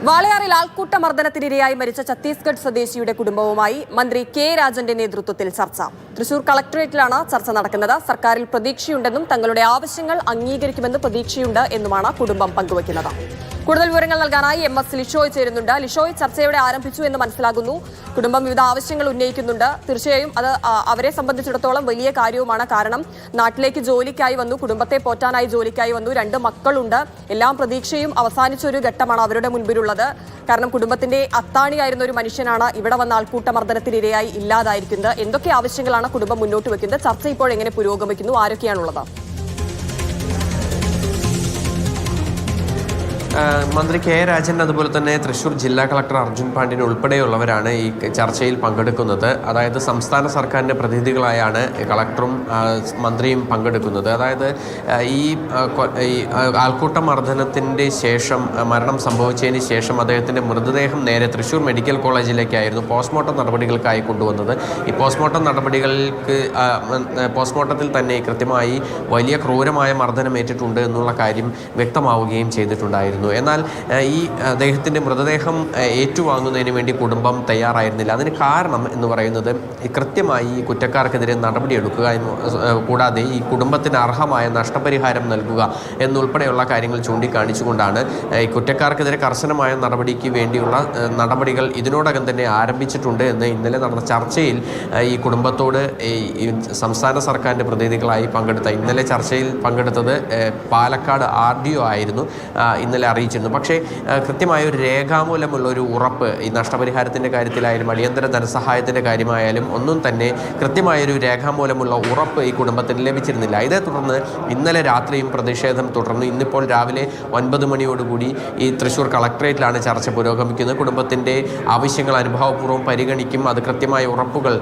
വാളയാറിൽ ആൾക്കൂട്ട മർദ്ദനത്തിനിരയായി മരിച്ച ഛത്തീസ്ഗഡ് സ്വദേശിയുടെ കുടുംബവുമായി മന്ത്രി കെ രാജന്റെ നേതൃത്വത്തിൽ ചർച്ച. തൃശൂർ കളക്ടറേറ്റിലാണ് ചർച്ച നടക്കുന്നത്. സർക്കാരിൽ പ്രതീക്ഷയുണ്ടെന്നും തങ്ങളുടെ ആവശ്യങ്ങൾ അംഗീകരിക്കുമെന്ന് പ്രതീക്ഷയുണ്ട് എന്നുമാണ് കുടുംബം പങ്കുവയ്ക്കുന്നത്. കൂടുതൽ വിവരങ്ങൾ നൽകാനായി MS ലിഷോയ് ചേരുന്നുണ്ട്. ലിഷോയ്, ചർച്ചയോടെ ആരംഭിച്ചു എന്ന് മനസ്സിലാകുന്നു. കുടുംബം വിവിധ ആവശ്യങ്ങൾ ഉന്നയിക്കുന്നുണ്ട്. തീർച്ചയായും അത് അവരെ സംബന്ധിച്ചിടത്തോളം വലിയ കാര്യവുമാണ്. കാരണം നാട്ടിലേക്ക് ജോലിക്കായി വന്നു, കുടുംബത്തെ പോറ്റാനായി ജോലിക്കായി വന്നു, 2 മക്കളുണ്ട്. എല്ലാം പ്രതീക്ഷയും അവസാനിച്ച ഒരു ഘട്ടമാണ് അവരുടെ മുൻപിലുള്ളത്. കാരണം കുടുംബത്തിന്റെ അത്താണിയായിരുന്ന ഒരു മനുഷ്യനാണ് ഇവിടെ വന്ന ആൾക്കൂട്ട മർദ്ദനത്തിനിരയായി ഇല്ലാതായിരിക്കുന്നത്. എന്തൊക്കെ ആവശ്യങ്ങളാണ് കുടുംബം മുന്നോട്ട് വെക്കുന്നത്? ചർച്ച ഇപ്പോൾ എങ്ങനെ പുരോഗമിക്കുന്നു? ആരൊക്കെയാണുള്ളത്? മന്ത്രി കെ രാജൻ, അതുപോലെ തന്നെ തൃശൂർ ജില്ലാ കളക്ടർ അർജുൻ പാണ്ഡ്യൻ ഉൾപ്പെടെയുള്ളവരാണ് ഈ ചർച്ചയിൽ പങ്കെടുക്കുന്നത്. അതായത് സംസ്ഥാന സർക്കാരിൻ്റെ പ്രതിനിധികളായാണ് കളക്ടറും മന്ത്രിയും പങ്കെടുക്കുന്നത്. അതായത് ഈ ആൾക്കൂട്ട മർദ്ദനത്തിൻ്റെ ശേഷം, മരണം സംഭവിച്ചതിന് ശേഷം അദ്ദേഹത്തിൻ്റെ മൃതദേഹം നേരെ തൃശൂർ മെഡിക്കൽ കോളേജിലേക്കായിരുന്നു പോസ്റ്റ്മോർട്ടം നടപടികൾക്കായി കൊണ്ടുവന്നത്. ഈ പോസ്റ്റ്മോർട്ടത്തിൽ തന്നെ കൃത്യമായി വലിയ ക്രൂരമായ മർദ്ദനമേറ്റിട്ടുണ്ട് എന്നുള്ള കാര്യം വ്യക്തമാവുകയും ചെയ്തിട്ടുണ്ടായിരുന്നു. എന്നാൽ ഈ അദ്ദേഹത്തിൻ്റെ മൃതദേഹം ഏറ്റുവാങ്ങുന്നതിന് വേണ്ടി കുടുംബം തയ്യാറായിരുന്നില്ല. അതിന് കാരണം എന്ന് പറയുന്നത് കൃത്യമായി ഈ കുറ്റക്കാർക്കെതിരെ നടപടിയെടുക്കുക, കൂടാതെ ഈ കുടുംബത്തിന് അർഹമായ നഷ്ടപരിഹാരം നൽകുക എന്നുൾപ്പെടെയുള്ള കാര്യങ്ങൾ ചൂണ്ടിക്കാണിച്ചുകൊണ്ടാണ് ഈ കുറ്റക്കാർക്കെതിരെ കർശനമായ നടപടിക്ക് വേണ്ടിയുള്ള നടപടികൾ ഇതിനോടകം തന്നെ ആരംഭിച്ചിട്ടുണ്ട് എന്ന് ഇന്നലെ നടന്ന ചർച്ചയിൽ ഈ കുടുംബത്തോട് ഈ സംസ്ഥാന സർക്കാരിൻ്റെ പ്രതിനിധികളായി ഇന്നലെ ചർച്ചയിൽ പങ്കെടുത്തത് പാലക്കാട് RDO ആയിരുന്നു, ഇന്നലെ അറിയിച്ചിരുന്നു. പക്ഷേ കൃത്യമായ ഒരു രേഖാമൂലമുള്ള ഒരു ഉറപ്പ് ഈ നഷ്ടപരിഹാരത്തിൻ്റെ കാര്യത്തിലായാലും അടിയന്തര ധനസഹായത്തിൻ്റെ കാര്യമായാലും ഒന്നും തന്നെ കൃത്യമായൊരു രേഖാമൂലമുള്ള ഉറപ്പ് ഈ കുടുംബത്തിന് ലഭിച്ചിരുന്നില്ല. ഇതേ തുടർന്ന് ഇന്നലെ രാത്രിയും പ്രതിഷേധം തുടർന്നു. ഇന്നിപ്പോൾ രാവിലെ 9 മണിയോടുകൂടി ഈ തൃശൂർ കളക്ടറേറ്റിലാണ് ചർച്ച പുരോഗമിക്കുന്നത്. കുടുംബത്തിൻ്റെ ആവശ്യങ്ങൾ അനുഭാവപൂർവ്വം പരിഗണിക്കും, അത് കൃത്യമായ ഉറപ്പുകൾ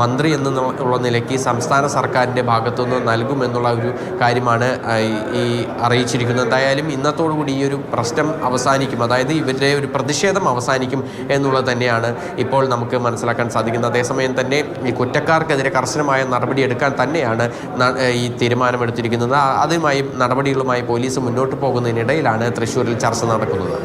മന്ത്രി എന്നുള്ള നിലയ്ക്ക് സംസ്ഥാന സർക്കാരിൻ്റെ ഭാഗത്തുനിന്ന് നൽകുമെന്നുള്ള ഒരു കാര്യമാണ് ഈ അറിയിച്ചിരിക്കുന്നത്. എന്തായാലും ഇന്നത്തോടുകൂടി ഈ ഒരു പ്രശ്നം അവസാനിക്കും, അതായത് ഇവരുടെ ഒരു പ്രതിഷേധം അവസാനിക്കും എന്നുള്ളത് തന്നെയാണ് ഇപ്പോൾ നമുക്ക് മനസ്സിലാക്കാൻ സാധിക്കുന്നത്. അതേസമയം തന്നെ ഈ കുറ്റക്കാർക്കെതിരെ കർശനമായ നടപടിയെടുക്കാൻ തന്നെയാണ് ഈ തീരുമാനമെടുത്തിരിക്കുന്നത്. നടപടികളുമായി പോലീസ് മുന്നോട്ട് പോകുന്നതിനിടയിലാണ് തൃശ്ശൂരിൽ ചർച്ച നടക്കുന്നത്.